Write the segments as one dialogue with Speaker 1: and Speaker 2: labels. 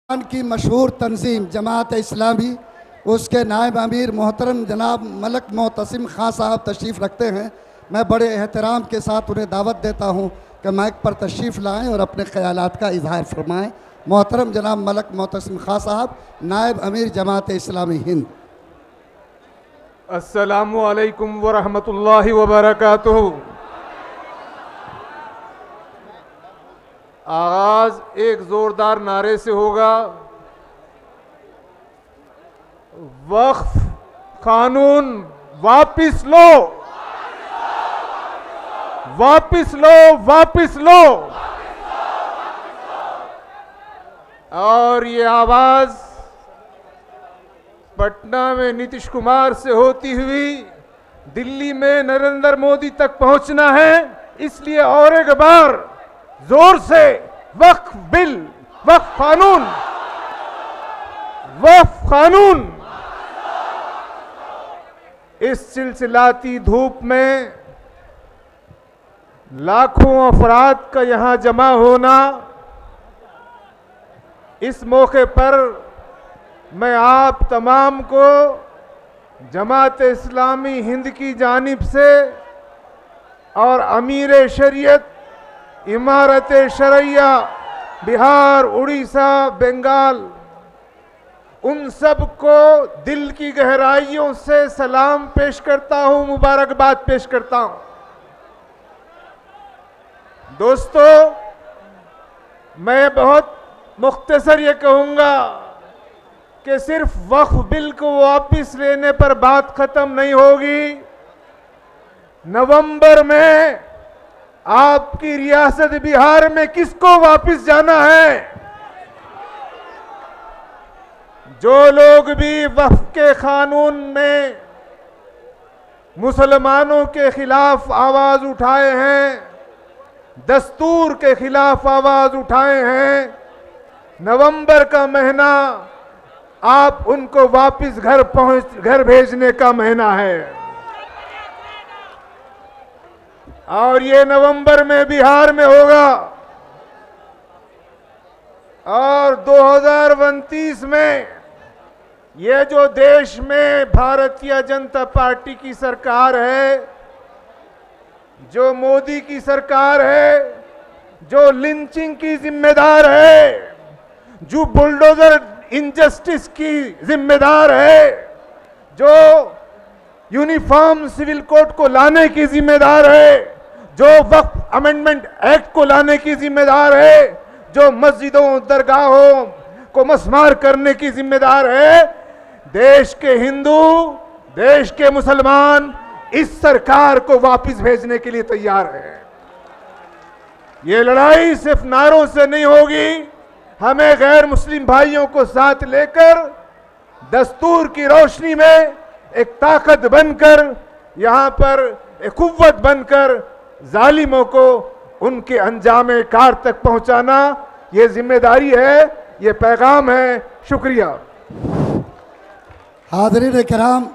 Speaker 1: की मशहूर तंजीम जमात इस्लामी, उसके नायब अमीर मोहतरम जनाब मलक मोतसिम खां साहब तशरीफ़ रखते हैं। मैं बड़े एहतराम के साथ उन्हें दावत देता हूँ कि माइक पर तशरीफ़ लाएँ और अपने ख़यालात का इजहार फरमाएँ। मोहतरम जनाब मलक मोतसिम खां साहब, नायब अमीर जमात इस्लामी हिंद।
Speaker 2: अस्सलामु अलैकुम व रहमतुल्लाहि व बरकातुहू। आगाज एक जोरदार नारे से होगा। वक्फ कानून वापिस लो, वापिस लो, वापिस लो। और ये आवाज पटना में नीतीश कुमार से होती हुई दिल्ली में नरेंद्र मोदी तक पहुंचना है। इसलिए और एक बार जोर से वक्फ बिल, वक्फ कानून, वक्फ कानून। इस सिलसिलाती धूप में लाखों अफराद का यहां जमा होना, इस मौके पर मैं आप तमाम को जमात इस्लामी हिंद की जानिब से और अमीर शरीयत इमारत शरैया बिहार, उड़ीसा, बंगाल, उन सब को दिल की गहराइयों से सलाम पेश करता हूं, मुबारकबाद पेश करता हूं। दोस्तों, मैं बहुत मुख्तसर ये कहूंगा कि सिर्फ वक्फ बिल को वापस लेने पर बात खत्म नहीं होगी। नवंबर में आपकी रियासत बिहार में किसको वापस जाना है? जो लोग भी वक्फ के कानून में मुसलमानों के खिलाफ आवाज उठाए हैं, दस्तूर के खिलाफ आवाज उठाए हैं, नवंबर का महीना आप उनको वापस घर भेजने का महीना है। और ये नवंबर में बिहार में होगा और 2029 में ये जो देश में भारतीय जनता पार्टी की सरकार है, जो मोदी की सरकार है, जो लिंचिंग की जिम्मेदार है, जो बुलडोजर इनजस्टिस की जिम्मेदार है, जो यूनिफॉर्म सिविल कोड को लाने की जिम्मेदार है, जो वक्फ अमेंडमेंट एक्ट को लाने की जिम्मेदार है, जो मस्जिदों दरगाहों को मस्मार करने की जिम्मेदार है, देश के हिंदू, देश के मुसलमान इस सरकार को वापस भेजने के लिए तैयार है। ये लड़ाई सिर्फ नारों से नहीं होगी, हमें गैर मुस्लिम भाइयों को साथ लेकर दस्तूर की रोशनी में एक ताकत बनकर, यहां पर एक कुव्वत बनकर जालिमों को उनके अंजामे कार तक पहुंचाना, ये जिम्मेदारी है, ये पैगाम है। शुक्रिया।
Speaker 1: हाज़रीन किराम,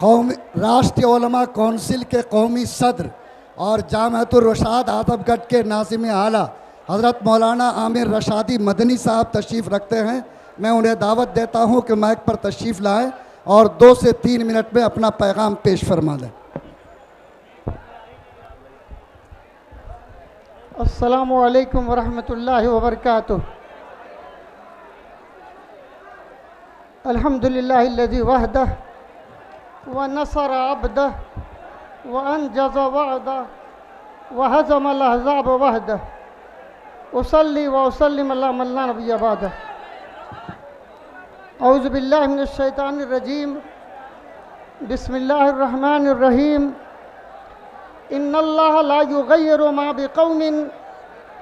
Speaker 1: राष्ट्रीय उलमा कौंसिल के कौमी सदर और जामिअतुर रशाद आजमगढ़ के नाज़िम आला हज़रत मौलाना आमिर रशादी मदनी साहब तशरीफ़ रखते हैं। मैं उन्हें दावत देता हूं कि माइक पर तशरीफ़ लाएं और 2 से 3 मिनट में अपना पैगाम पेश फरमा दें।
Speaker 3: अस्सलामु अलैकुम वरहमतुल्लाहि वबरकातुहू। अल्हम्दुलिल्लाहिल्लज़ी वहदह व नसर अब्दह व अनजज़ वअदह व हज़मल अहज़ाब वहदह। उसल्ली व उसल्लिम अला मन ला नबिय्य बअदह। औज़ु बिल्लाहि मिनश शैतानिर रजीम। बिस्मिल्लाहिर रहमानिर रहीम। इन्नल्लाह ला युग़य्यिरु मा बिक़ौमिन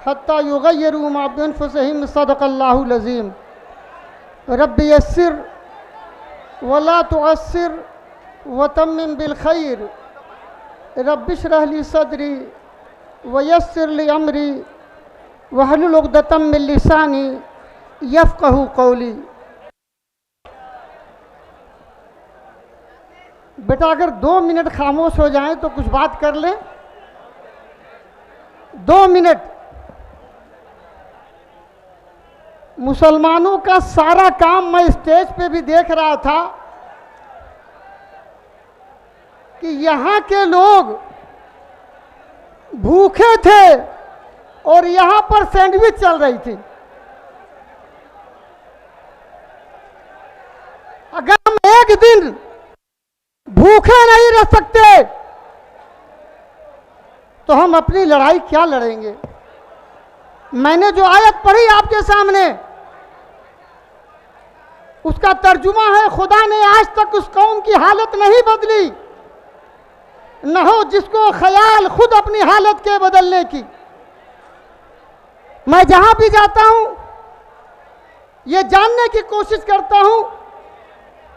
Speaker 3: हत्ता युग़य्यिरु मा बिअन्फुसिहिम। सदक़ल्लाहुल अज़ीम। रब्बि यस्सिर वला तुअस्सिर व तम्मिम बिल खैर। रब्बि इश्रह ली सदरी व यस्सिर ली अमरी वहलुल उक़दतम मिन लिसानी यफ़क़हू क़ौली। बेटा, अगर 2 मिनट खामोश हो जाएं तो कुछ बात कर लें। 2 मिनट। मुसलमानों का सारा काम मैं स्टेज पे भी देख रहा था कि यहाँ के लोग भूखे थे और यहाँ पर सैंडविच चल रही थी। अगर हम एक दिन भूखे नहीं रह सकते तो हम अपनी लड़ाई क्या लड़ेंगे। मैंने जो आयत पढ़ी आपके सामने, उसका तर्जुमा है, खुदा ने आज तक उस कौम की हालत नहीं बदली, न हो जिसको ख्याल खुद अपनी हालत के बदलने की। मैं जहां भी जाता हूं ये जानने की कोशिश करता हूं,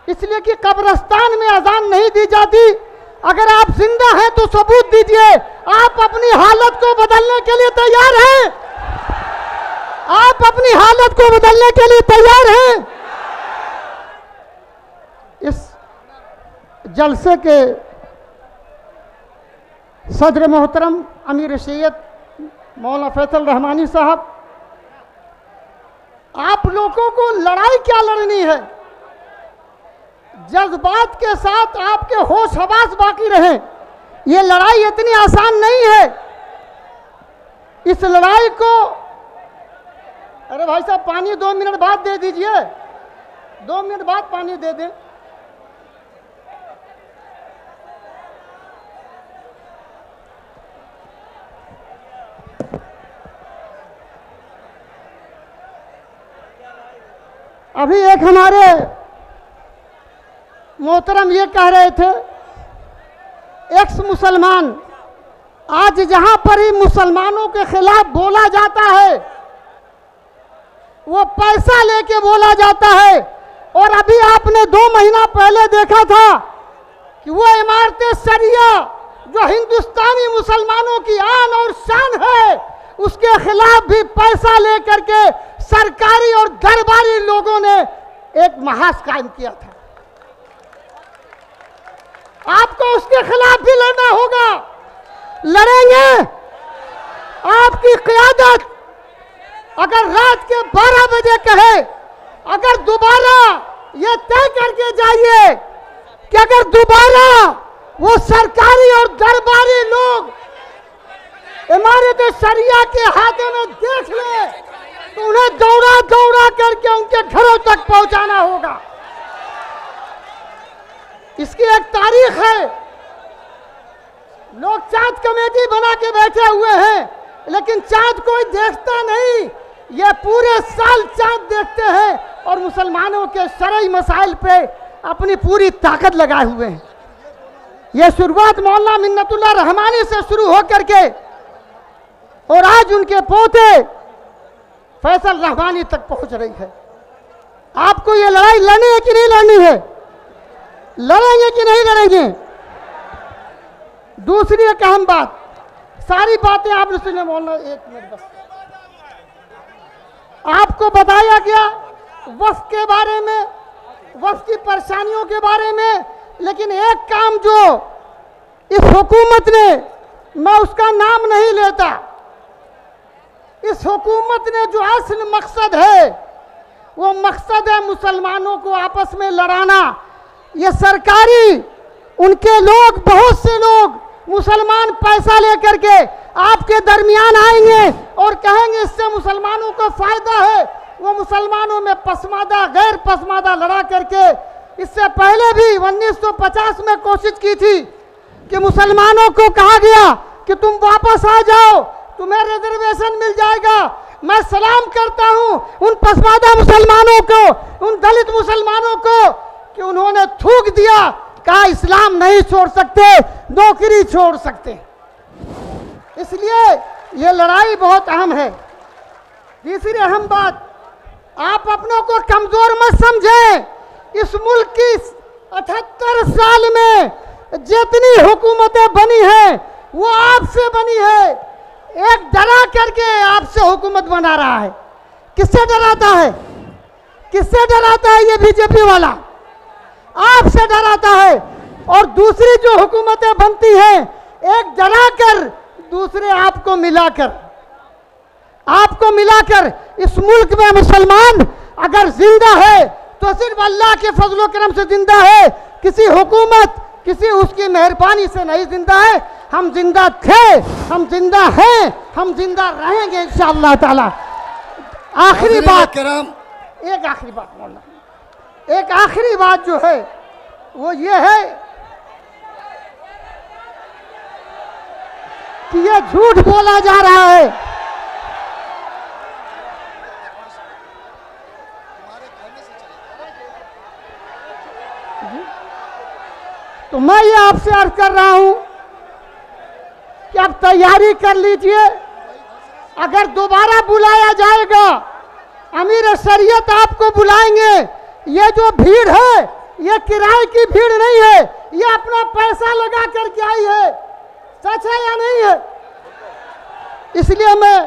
Speaker 3: इसलिए कि कब्रिस्तान में अजान नहीं दी जाती। अगर आप जिंदा हैं तो सबूत दीजिए, आप अपनी हालत को बदलने के लिए तैयार हैं? आप अपनी हालत को बदलने के लिए तैयार हैं? इस जलसे के सदर मोहतरम अमीर शरीयत मौलाना फैसल रहमानी साहब, आप लोगों को लड़ाई क्या लड़नी है? जज्बात के साथ आपके होश हवास बाकी रहें। ये लड़ाई इतनी आसान नहीं है। इस लड़ाई को, अरे भाई साहब पानी 2 मिनट बाद दे दीजिए, 2 मिनट बाद पानी दे दें। अभी एक हमारे मोहतरम ये कह रहे थे, एक्स मुसलमान, आज जहां पर ही मुसलमानों के खिलाफ बोला जाता है वो पैसा लेके बोला जाता है। और अभी आपने 2 महीना पहले देखा था कि वो इमारत शरिया जो हिंदुस्तानी मुसलमानों की आन और शान है, उसके खिलाफ भी पैसा लेकर के सरकारी और दरबारी लोगों ने एक महास कायम किया था। आपको उसके खिलाफ भी लड़ना होगा। लड़ेंगे। आपकी क़यादत अगर रात के 12 बजे कहे, अगर दोबारा ये तय करके जाइए कि अगर दोबारा वो सरकारी और दरबारी लोग इमारत शरिया के हाथों में देख ले तो उन्हें दौड़ा दौड़ा करके उनके घरों तक पहुंचाना होगा। इसकी एक तारीख है। लोग चांद कमेटी बना के बैठे हुए हैं, लेकिन चांद कोई देखता नहीं। ये पूरे साल चांद देखते हैं और मुसलमानों के शरई मसाइल पे अपनी पूरी ताकत लगाए हुए हैं। यह शुरुआत मौलाना मिन्नतुल्लाह रहमानी से शुरू होकर के और आज उनके पोते फैसल रहमानी तक पहुंच रही है। आपको ये लड़ाई लड़नी है कि नहीं लड़नी है? लड़ेंगे कि नहीं लड़ेंगे? दूसरी एक अहम बात, सारी बातें आपने सुने मौलाना, 1 मिनट बस। आपको बताया गया वक्फ के बारे में, वक्फ की परेशानियों के बारे में, लेकिन एक काम जो इस हुकूमत ने, मैं उसका नाम नहीं लेता, इस हुकूमत ने जो असल मकसद है वो मकसद है मुसलमानों को आपस में लड़ाना। ये सरकारी उनके लोग, बहुत से लोग मुसलमान पैसा लेकर के आपके दरमियान आएंगे और कहेंगे इससे मुसलमानों को फायदा है। वो मुसलमानों में पसमादा गैर पसमादा लड़ा करके, इससे पहले भी 1950 में कोशिश की थी कि मुसलमानों को कहा गया कि तुम वापस आ जाओ, तुम्हें रिजर्वेशन मिल जाएगा। मैं सलाम करता हूं उन पसमादा मुसलमानों को, उन दलित मुसलमानों को कि उन्होंने थूक दिया, कहा इस्लाम नहीं छोड़ सकते, नौकरी छोड़ सकते। इसलिए ये लड़ाई बहुत अहम है। तीसरी अहम बात, आप अपनों को कमजोर मत समझें। इस मुल्क की 78 साल में जितनी हुकूमतें बनी हैं वो आपसे बनी है। एक डरा करके आपसे हुकूमत बना रहा है। किससे डराता है? किससे डराता है? ये बीजेपी वाला आपसे डराता है। और दूसरी जो हुकूमतें बनती हैं, एक डरा कर दूसरे आपको मिलाकर। आपको मिलाकर इस मुल्क में मुसलमान अगर जिंदा है तो सिर्फ अल्लाह के फजलो करम से जिंदा है, किसी हुकूमत, किसी उसकी मेहरबानी से नहीं जिंदा है। हम जिंदा थे, हम जिंदा हैं, हम जिंदा रहेंगे इंशाअल्लाह ताला। आखिरी बात, एक आखिरी बात बोलना, एक आखिरी बात जो है वो ये है कि ये झूठ बोला जा रहा है। तो मैं ये आपसे अर्ज कर रहा हूं कि आप तैयारी कर लीजिए, अगर दोबारा बुलाया जाएगा अमीर शरीयत आपको बुलाएंगे। ये जो भीड़ है ये किराए की भीड़ नहीं है, ये अपना पैसा लगा करके आई है, सच है या नहीं है? इसलिए मैं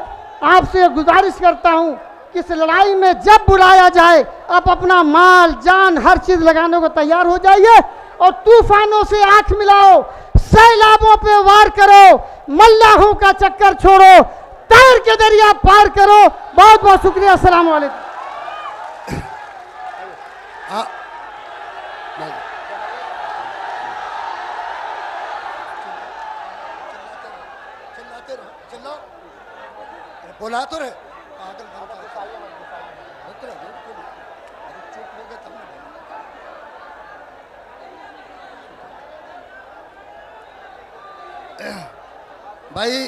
Speaker 3: आपसे गुजारिश करता हूं कि इस लड़ाई में जब बुलाया जाए आप अपना माल जान हर चीज लगाने को तैयार हो जाइए और तूफानों से आंख मिलाओ, सैलाबों पे वार करो, मल्लाहों का चक्कर छोड़ो, तैर के दरिया पार करो। बहुत बहुत शुक्रिया। अस्सलाम वालेकुम।
Speaker 1: बोला तो रहे भाई,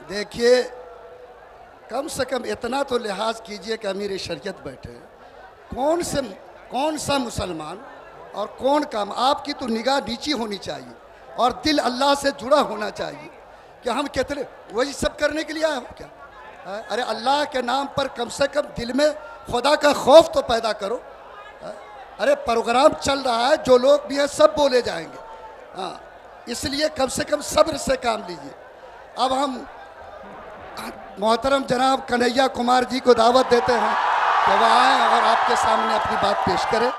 Speaker 1: देखिए कम से कम इतना तो लिहाज कीजिए कि अमीर शरीयत बैठे, कौन सा मुसलमान और कौन काम। आपकी तो निगाह नीची होनी चाहिए और दिल अल्लाह से जुड़ा होना चाहिए कि हम कितने वही सब करने के लिए आए हो क्या? अरे अल्लाह के नाम पर कम से कम दिल में खुदा का खौफ तो पैदा करो। अरे प्रोग्राम चल रहा है, जो लोग भी हैं सब बोले जाएंगे। हाँ, इसलिए कम से कम सब्र से काम लीजिए। अब हम मोहतरम जनाब कन्हैया कुमार जी को दावत देते हैं कि वह आएँ और आपके सामने अपनी बात पेश करें।